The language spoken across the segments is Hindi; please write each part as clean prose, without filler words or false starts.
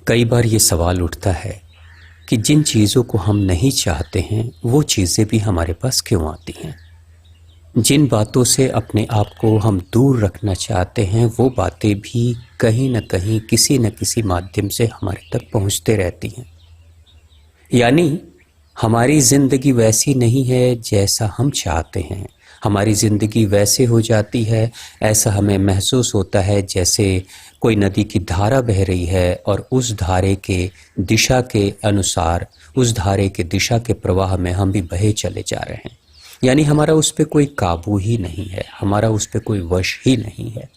कई बार ये सवाल उठता है कि जिन चीज़ों को हम नहीं चाहते हैं वो चीज़ें भी हमारे पास क्यों आती हैं। जिन बातों से अपने आप को हम दूर रखना चाहते हैं वो बातें भी कहीं न कहीं किसी न किसी माध्यम से हमारे तक पहुंचते रहती हैं। यानी हमारी ज़िंदगी वैसी नहीं है जैसा हम चाहते हैं। हमारी ज़िंदगी वैसे हो जाती है, ऐसा हमें महसूस होता है जैसे कोई नदी की धारा बह रही है और उस धारे के दिशा के अनुसार, उस धारे के दिशा के प्रवाह में हम भी बहे चले जा रहे हैं। यानी हमारा उस पर कोई काबू ही नहीं है, हमारा उस पर कोई वश ही नहीं है।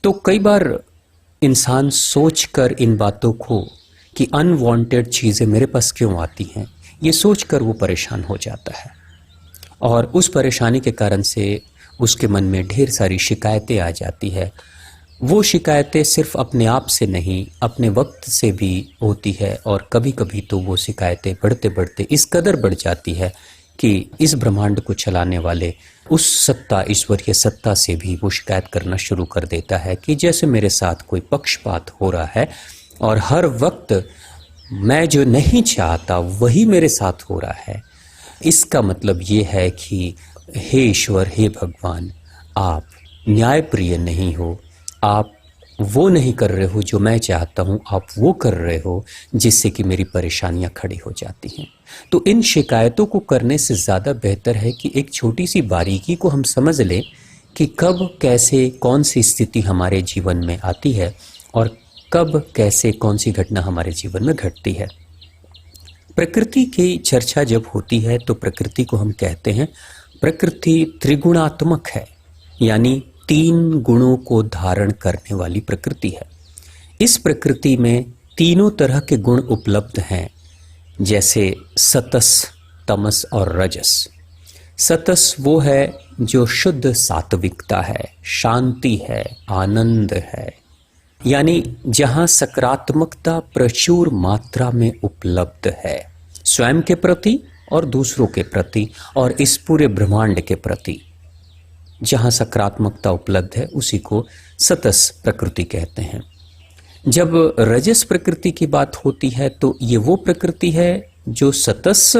तो कई बार इंसान सोच कर इन बातों को कि अनवांटेड चीज़ें मेरे पास क्यों आती हैं, ये सोच कर वो परेशान हो जाता है और उस परेशानी के कारण से उसके मन में ढेर सारी शिकायतें आ जाती है। वो शिकायतें सिर्फ अपने आप से नहीं, अपने वक्त से भी होती है और कभी कभी तो वो शिकायतें बढ़ते बढ़ते इस कदर बढ़ जाती है कि इस ब्रह्मांड को चलाने वाले उस सत्ता, ईश्वरीय सत्ता से भी वो शिकायत करना शुरू कर देता है कि जैसे मेरे साथ कोई पक्षपात हो रहा है और हर वक्त मैं जो नहीं चाहता वही मेरे साथ हो रहा है। इसका मतलब ये है कि हे ईश्वर, हे भगवान, आप न्यायप्रिय नहीं हो, आप वो नहीं कर रहे हो जो मैं चाहता हूँ, आप वो कर रहे हो जिससे कि मेरी परेशानियाँ खड़ी हो जाती हैं। तो इन शिकायतों को करने से ज़्यादा बेहतर है कि एक छोटी सी बारीकी को हम समझ लें कि कब कैसे कौन सी स्थिति हमारे जीवन में आती है और कब कैसे कौन सी घटना हमारे जीवन में घटती है। प्रकृति की चर्चा जब होती है तो प्रकृति को हम कहते हैं प्रकृति त्रिगुणात्मक है, यानी 3 गुणों को धारण करने वाली प्रकृति है। इस प्रकृति में तीनों तरह के गुण उपलब्ध हैं, जैसे सतस, तमस और रजस। सतस वो है जो शुद्ध सात्विकता है, शांति है, आनंद है, यानी जहाँ सकारात्मकता प्रचुर मात्रा में उपलब्ध है, स्वयं के प्रति और दूसरों के प्रति और इस पूरे ब्रह्मांड के प्रति जहाँ सकारात्मकता उपलब्ध है उसी को सतस प्रकृति कहते हैं। जब रजस प्रकृति की बात होती है तो ये वो प्रकृति है जो सतस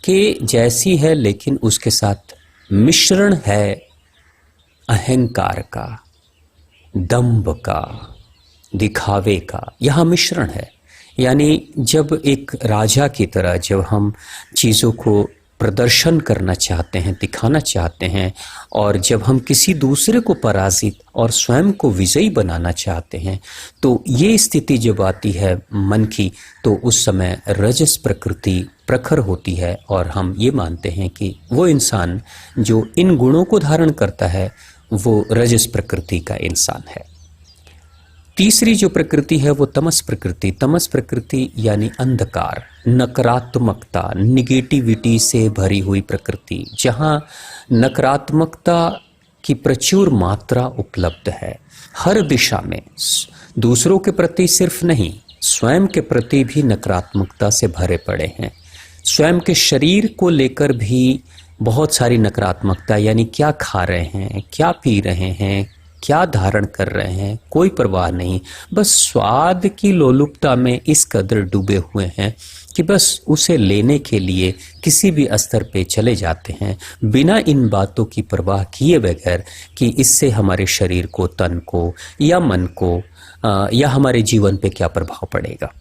के जैसी है, लेकिन उसके साथ मिश्रण है अहंकार का, दंभ का, दिखावे का। यहाँ मिश्रण है, यानी जब एक राजा की तरह जब हम चीज़ों को प्रदर्शन करना चाहते हैं, दिखाना चाहते हैं, और जब हम किसी दूसरे को पराजित और स्वयं को विजयी बनाना चाहते हैं, तो ये स्थिति जब आती है मन की, तो उस समय रजस प्रकृति प्रखर होती है और हम ये मानते हैं कि वो इंसान जो इन गुणों को धारण करता है वो रजस प्रकृति का इंसान है। तीसरी जो प्रकृति है वो तमस प्रकृति। तमस प्रकृति यानी अंधकार, नकारात्मकता, निगेटिविटी से भरी हुई प्रकृति, जहाँ नकारात्मकता की प्रचुर मात्रा उपलब्ध है हर दिशा में। दूसरों के प्रति सिर्फ नहीं, स्वयं के प्रति भी नकारात्मकता से भरे पड़े हैं। स्वयं के शरीर को लेकर भी बहुत सारी नकारात्मकता, यानी क्या खा रहे हैं, क्या पी रहे हैं, क्या धारण कर रहे हैं, कोई परवाह नहीं। बस स्वाद की लोलुपता में इस कदर डूबे हुए हैं कि बस उसे लेने के लिए किसी भी स्तर पे चले जाते हैं, बिना इन बातों की परवाह किए बगैर कि इससे हमारे शरीर को, तन को या मन को या हमारे जीवन पे क्या प्रभाव पड़ेगा।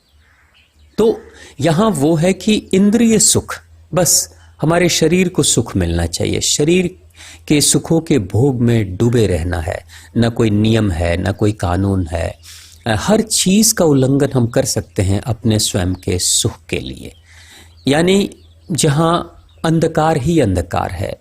तो यहाँ वो है कि इंद्रिय सुख, बस हमारे शरीर को सुख मिलना चाहिए, शरीर के सुखों के भोग में डूबे रहना है। न कोई नियम है, न कोई कानून है, हर चीज का उल्लंघन हम कर सकते हैं अपने स्वयं के सुख के लिए। यानी जहां अंधकार ही अंधकार है,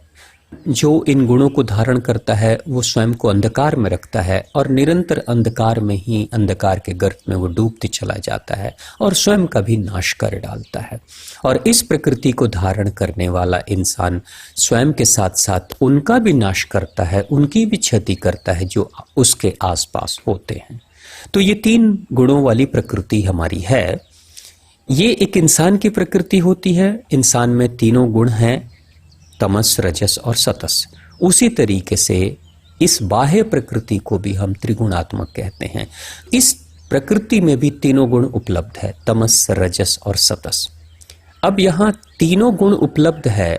जो इन गुणों को धारण करता है वो स्वयं को अंधकार में रखता है और निरंतर अंधकार में ही, अंधकार के गर्त में वो डूबते चला जाता है और स्वयं का भी नाश कर डालता है। और इस प्रकृति को धारण करने वाला इंसान स्वयं के साथ साथ उनका भी नाश करता है, उनकी भी क्षति करता है जो उसके आसपास होते हैं। तो ये 3 गुणों वाली प्रकृति हमारी है। ये एक इंसान की प्रकृति होती है। इंसान में तीनों गुण हैं, तमस, रजस और सतस। उसी तरीके से इस बाह्य प्रकृति को भी हम त्रिगुणात्मक कहते हैं। इस प्रकृति में भी तीनों गुण उपलब्ध है, तमस, रजस और सतस। अब यहाँ तीनों गुण उपलब्ध है,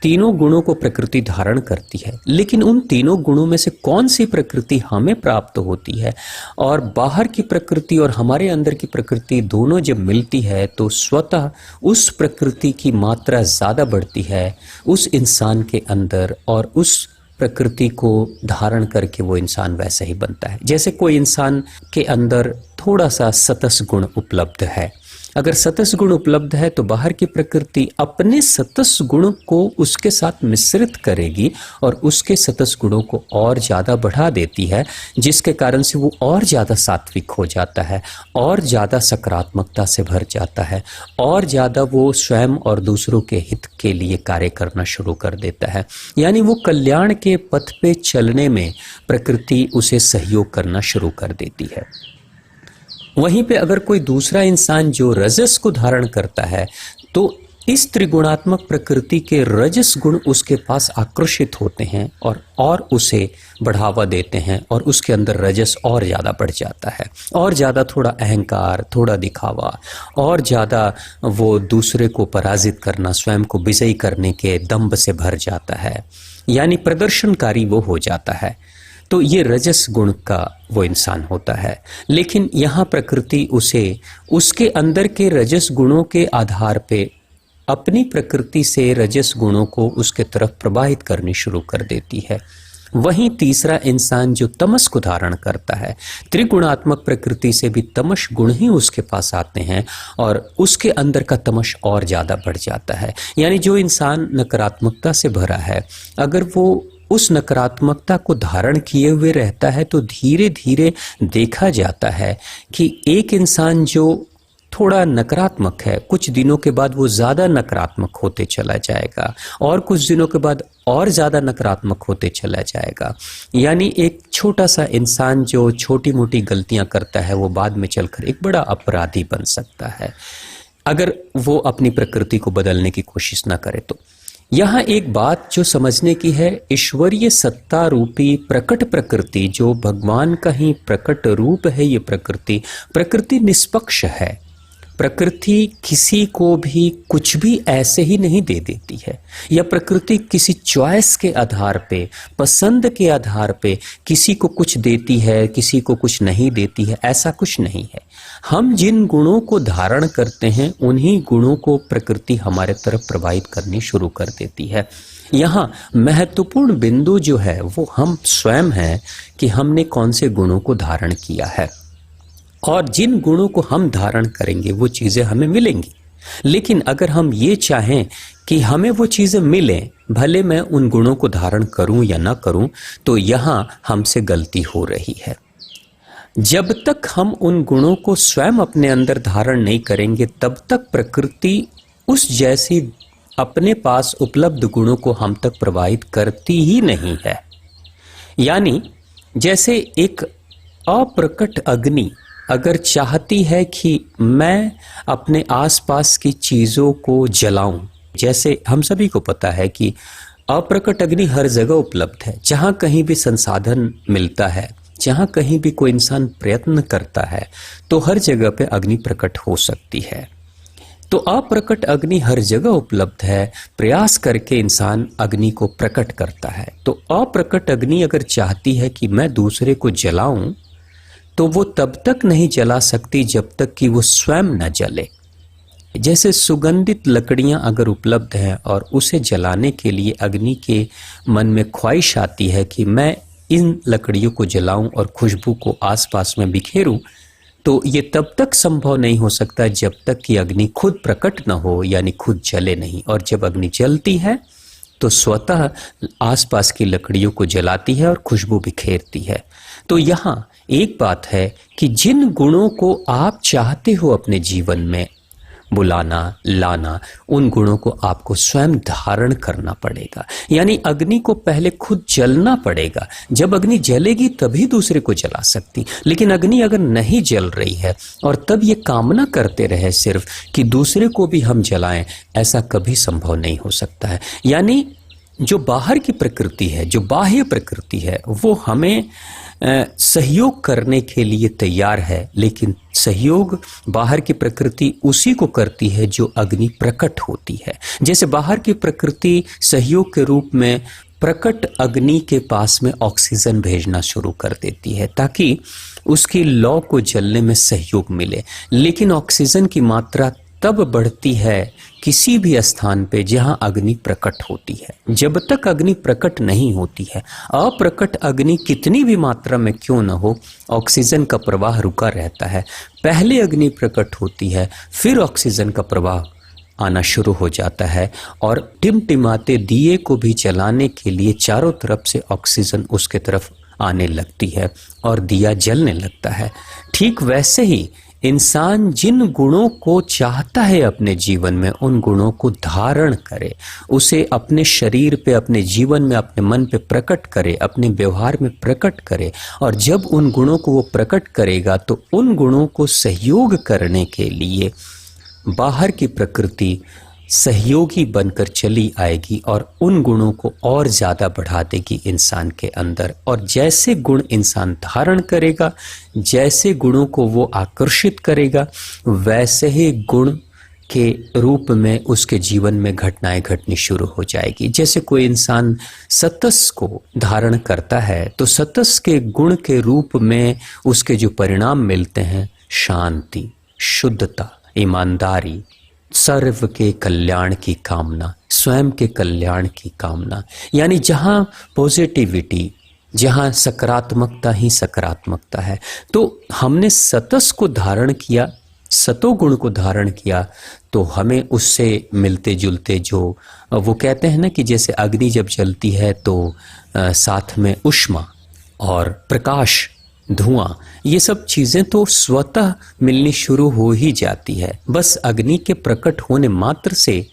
तीनों गुणों को प्रकृति धारण करती है, लेकिन उन तीनों गुणों में से कौन सी प्रकृति हमें प्राप्त होती है, और बाहर की प्रकृति और हमारे अंदर की प्रकृति दोनों जब मिलती है तो स्वतः उस प्रकृति की मात्रा ज़्यादा बढ़ती है उस इंसान के अंदर, और उस प्रकृति को धारण करके वो इंसान वैसे ही बनता है। जैसे कोई इंसान के अंदर थोड़ा सा सतस गुण उपलब्ध है, अगर सतस गुण उपलब्ध है तो बाहर की प्रकृति अपने सतस गुण को उसके साथ मिश्रित करेगी और उसके सतस गुणों को और ज़्यादा बढ़ा देती है, जिसके कारण से वो और ज़्यादा सात्विक हो जाता है, और ज़्यादा सकारात्मकता से भर जाता है, और ज़्यादा वो स्वयं और दूसरों के हित के लिए कार्य करना शुरू कर देता है। यानी वो कल्याण के पथ पे चलने में प्रकृति उसे सहयोग करना शुरू कर देती है। वहीं पे अगर कोई दूसरा इंसान जो रजस को धारण करता है तो इस त्रिगुणात्मक प्रकृति के रजस गुण उसके पास आकर्षित होते हैं और उसे बढ़ावा देते हैं, और उसके अंदर रजस और ज़्यादा बढ़ जाता है, और ज़्यादा थोड़ा अहंकार, थोड़ा दिखावा, और ज़्यादा वो दूसरे को पराजित करना, स्वयं को विजयी करने के दंभ से भर जाता है, यानी प्रदर्शनकारी वो हो जाता है। तो ये रजस गुण का वो इंसान होता है। लेकिन यहाँ प्रकृति उसे उसके अंदर के रजस गुणों के आधार पे अपनी प्रकृति से रजस गुणों को उसके तरफ प्रवाहित करनी शुरू कर देती है। वहीं तीसरा इंसान जो तमस को धारण करता है, त्रिगुणात्मक प्रकृति से भी तमस गुण ही उसके पास आते हैं और उसके अंदर का तमस और ज़्यादा बढ़ जाता है। यानी जो इंसान नकारात्मकता से भरा है, अगर वो उस नकारात्मकता को धारण किए हुए रहता है तो धीरे धीरे देखा जाता है कि एक इंसान जो थोड़ा नकारात्मक है, कुछ दिनों के बाद वो ज़्यादा नकारात्मक होते चला जाएगा, और कुछ दिनों के बाद और ज़्यादा नकारात्मक होते चला जाएगा। यानी एक छोटा सा इंसान जो छोटी मोटी गलतियां करता है वो बाद में चलकर एक बड़ा अपराधी बन सकता है, अगर वो अपनी प्रकृति को बदलने की कोशिश ना करे तो। यहाँ एक बात जो समझने की है, ईश्वरीय सत्ता रूपी प्रकट प्रकृति जो भगवान का ही प्रकट रूप है, ये प्रकृति निष्पक्ष है। प्रकृति किसी को भी कुछ भी ऐसे ही नहीं दे देती है, या प्रकृति किसी चॉइस के आधार पे, पसंद के आधार पे किसी को कुछ देती है, किसी को कुछ नहीं देती है, ऐसा कुछ नहीं है। हम जिन गुणों को धारण करते हैं उन्हीं गुणों को प्रकृति हमारे तरफ प्रवाहित करनी शुरू कर देती है। यहाँ महत्वपूर्ण बिंदु जो है वो हम स्वयं हैं कि हमने कौन से गुणों को धारण किया है, और जिन गुणों को हम धारण करेंगे वो चीज़ें हमें मिलेंगी। लेकिन अगर हम ये चाहें कि हमें वो चीज़ें मिलें, भले मैं उन गुणों को धारण करूं या ना करूं, तो यहाँ हमसे गलती हो रही है। जब तक हम उन गुणों को स्वयं अपने अंदर धारण नहीं करेंगे, तब तक प्रकृति उस जैसी अपने पास उपलब्ध गुणों को हम तक प्रवाहित करती ही नहीं है। यानी जैसे एक अप्रकट अग्नि अगर चाहती है कि मैं अपने आसपास की चीज़ों को जलाऊं, जैसे हम सभी को पता है कि अप्रकट अग्नि हर जगह उपलब्ध है। जहाँ कहीं भी संसाधन मिलता है, जहाँ कहीं भी कोई इंसान प्रयत्न करता है, तो हर जगह पे अग्नि प्रकट हो सकती है। तो अप्रकट अग्नि हर जगह उपलब्ध है, प्रयास करके इंसान अग्नि को प्रकट करता है। तो अप्रकट अग्नि अगर चाहती है कि मैं दूसरे को जलाऊं, तो वो तब तक नहीं जला सकती जब तक कि वो स्वयं न जले। जैसे सुगंधित लकड़ियां अगर उपलब्ध हैं और उसे जलाने के लिए अग्नि के मन में ख्वाहिश आती है कि मैं इन लकड़ियों को जलाऊं और खुशबू को आसपास में बिखेरूं, तो ये तब तक संभव नहीं हो सकता जब तक कि अग्नि खुद प्रकट न हो, यानी खुद जले नहीं। और जब अग्नि जलती है तो स्वतः आसपास की लकड़ियों को जलाती है और खुशबू बिखेरती है। तो यहाँ एक बात है कि जिन गुणों को आप चाहते हो अपने जीवन में बुलाना, लाना, उन गुणों को आपको स्वयं धारण करना पड़ेगा। यानी अग्नि को पहले खुद जलना पड़ेगा। जब अग्नि जलेगी तभी दूसरे को जला सकती। लेकिन अग्नि अगर नहीं जल रही है और तब ये कामना करते रहे सिर्फ कि दूसरे को भी हम जलाएं, ऐसा कभी संभव नहीं हो सकता है। यानी जो बाहर की प्रकृति है, जो बाह्य प्रकृति है, वो हमें सहयोग करने के लिए तैयार है, लेकिन सहयोग बाहर की प्रकृति उसी को करती है जो अग्नि प्रकट होती है। जैसे बाहर की प्रकृति सहयोग के रूप में प्रकट अग्नि के पास में ऑक्सीजन भेजना शुरू कर देती है ताकि उसकी लौ को जलने में सहयोग मिले, लेकिन ऑक्सीजन की मात्रा तब बढ़ती है किसी भी स्थान पे जहां अग्नि प्रकट होती है। जब तक अग्नि प्रकट नहीं होती है, अप्रकट अग्नि कितनी भी मात्रा में क्यों न हो, ऑक्सीजन का प्रवाह रुका रहता है। पहले अग्नि प्रकट होती है, फिर ऑक्सीजन का प्रवाह आना शुरू हो जाता है और टिमटिमाते दिए को भी जलाने के लिए चारों तरफ से ऑक्सीजन उसके तरफ आने लगती है और दिया जलने लगता है। ठीक वैसे ही इंसान जिन गुणों को चाहता है अपने जीवन में, उन गुणों को धारण करे, उसे अपने शरीर पे, अपने जीवन में, अपने मन पे प्रकट करे, अपने व्यवहार में प्रकट करे। और जब उन गुणों को वो प्रकट करेगा तो उन गुणों को सहयोग करने के लिए बाहर की प्रकृति सहयोगी बनकर चली आएगी और उन गुणों को और ज़्यादा बढ़ा देगी इंसान के अंदर। और जैसे गुण इंसान धारण करेगा, जैसे गुणों को वो आकर्षित करेगा, वैसे ही गुण के रूप में उसके जीवन में घटनाएं घटनी शुरू हो जाएगी। जैसे कोई इंसान सतस को धारण करता है तो सतस के गुण के रूप में उसके जो परिणाम मिलते हैं, शांति, शुद्धता, ईमानदारी, सर्व के कल्याण की कामना, स्वयं के कल्याण की कामना, यानी जहाँ पॉजिटिविटी, जहाँ सकारात्मकता ही सकारात्मकता है। तो हमने सतस को धारण किया, सतोगुण को धारण किया, तो हमें उससे मिलते जुलते जो वो कहते हैं ना कि जैसे अग्नि जब जलती है तो साथ में उष्मा और प्रकाश, धुआं, ये सब चीज़ें तो स्वतः मिलनी शुरू हो ही जाती है। बस अग्नि के प्रकट होने मात्र से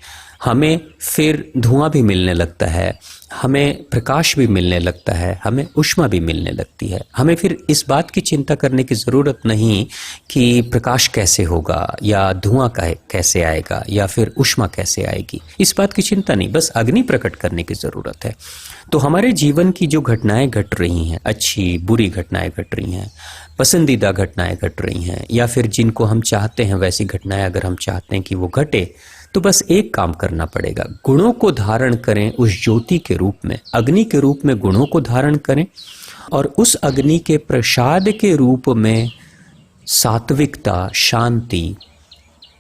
हमें फिर धुआं भी मिलने लगता है, हमें प्रकाश भी मिलने लगता है, हमें उष्मा भी मिलने लगती है। हमें फिर इस बात की चिंता करने की ज़रूरत नहीं कि प्रकाश कैसे होगा या धुआं कैसे आएगा या फिर उष्मा कैसे आएगी, इस बात की चिंता नहीं, बस अग्नि प्रकट करने की ज़रूरत है। तो हमारे जीवन की जो घटनाएं घट रही हैं, अच्छी बुरी घटनाएं घट रही हैं, पसंदीदा घटनाएं घट रही हैं, या फिर जिनको हम चाहते हैं वैसी घटनाएं अगर हम चाहते हैं कि वो घटे, तो बस एक काम करना पड़ेगा, गुणों को धारण करें उस ज्योति के रूप में, अग्नि के रूप में गुणों को धारण करें और उस अग्नि के प्रसाद के रूप में सात्विकता, शांति,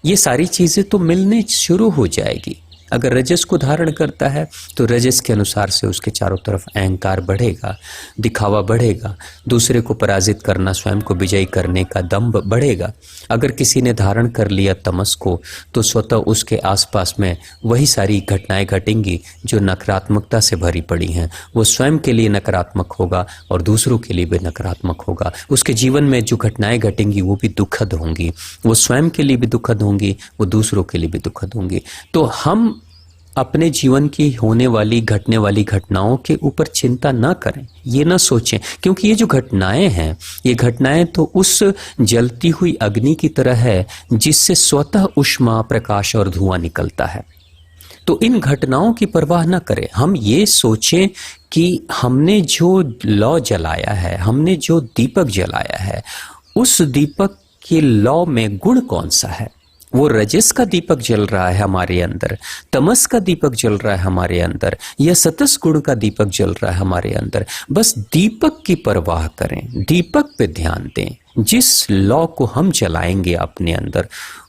ये सारी चीज़ें तो मिलने शुरू हो जाएगी। अगर रजस को धारण करता है तो रजस के अनुसार से उसके चारों तरफ अहंकार बढ़ेगा, दिखावा बढ़ेगा, दूसरे को पराजित करना, स्वयं को विजयी करने का दंभ बढ़ेगा। अगर किसी ने धारण कर लिया तमस को तो स्वतः उसके आसपास में वही सारी घटनाएं घटेंगी जो नकारात्मकता से भरी पड़ी हैं। वो स्वयं के लिए नकारात्मक होगा और दूसरों के लिए भी नकारात्मक होगा। उसके जीवन में जो घटनाएं घटेंगी वो भी दुखद होंगी, वो स्वयं के लिए भी दुखद होंगी, वो दूसरों के लिए भी दुखद होंगी। तो हम अपने जीवन की होने वाली, घटने वाली घटनाओं के ऊपर चिंता ना करें, ये ना सोचें, क्योंकि ये जो घटनाएं हैं, ये घटनाएं तो उस जलती हुई अग्नि की तरह है जिससे स्वतः उष्मा, प्रकाश और धुआं निकलता है। तो इन घटनाओं की परवाह ना करें। हम ये सोचें कि हमने जो लौ जलाया है, हमने जो दीपक जलाया है, उस दीपक के लौ में गुण कौन सा है। वो रजस का दीपक जल रहा है हमारे अंदर, तमस का दीपक जल रहा है हमारे अंदर, या सतस गुण का दीपक जल रहा है हमारे अंदर। बस दीपक की परवाह करें, दीपक पे ध्यान दें। जिस लौ को हम जलाएंगे अपने अंदर,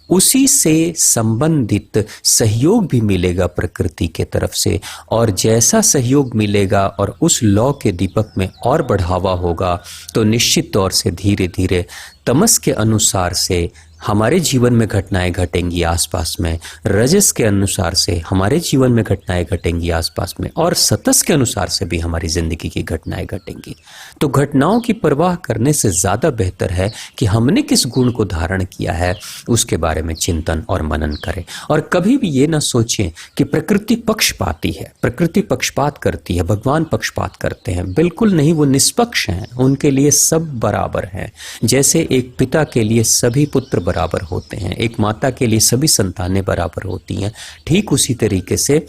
उसी से संबंधित सहयोग भी मिलेगा प्रकृति के तरफ से, और जैसा सहयोग मिलेगा और उस लौ के दीपक में और बढ़ावा होगा तो निश्चित तौर से धीरे धीरे तमस के अनुसार से हमारे जीवन में घटनाएं घटेंगी आसपास में, रजस के अनुसार से हमारे जीवन में घटनाएं घटेंगी आसपास में, और सतस के अनुसार से भी हमारी जिंदगी की घटनाएं घटेंगी। तो घटनाओं की परवाह करने से ज़्यादा बेहतर है कि हमने किस गुण को धारण किया है उसके बारे में चिंतन और मनन करें। और कभी भी ये ना सोचें कि प्रकृति पक्षपाती है, प्रकृति पक्षपात करती है, भगवान पक्षपात करते हैं। बिल्कुल नहीं, वो निष्पक्ष हैं, उनके लिए सब बराबर हैं। जैसे एक पिता के लिए सभी पुत्र बराबर होते हैं, एक माता के लिए सभी संतानें बराबर होती हैं, ठीक उसी तरीके से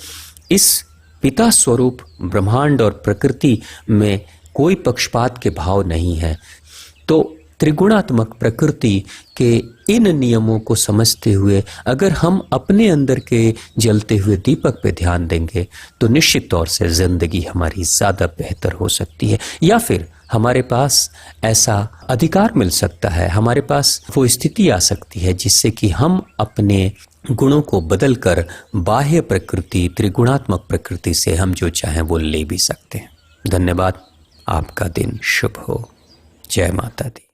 इस पिता स्वरूप ब्रह्मांड और प्रकृति में कोई पक्षपात के भाव नहीं है। तो त्रिगुणात्मक प्रकृति के इन नियमों को समझते हुए अगर हम अपने अंदर के जलते हुए दीपक पे ध्यान देंगे तो निश्चित तौर से जिंदगी हमारी ज़्यादा बेहतर हो सकती है, या फिर हमारे पास ऐसा अधिकार मिल सकता है, हमारे पास वो स्थिति आ सकती है जिससे कि हम अपने गुणों को बदलकर बाह्य प्रकृति, त्रिगुणात्मक प्रकृति से हम जो चाहें वो ले भी सकते हैं। धन्यवाद। आपका दिन शुभ हो। जय माता दी।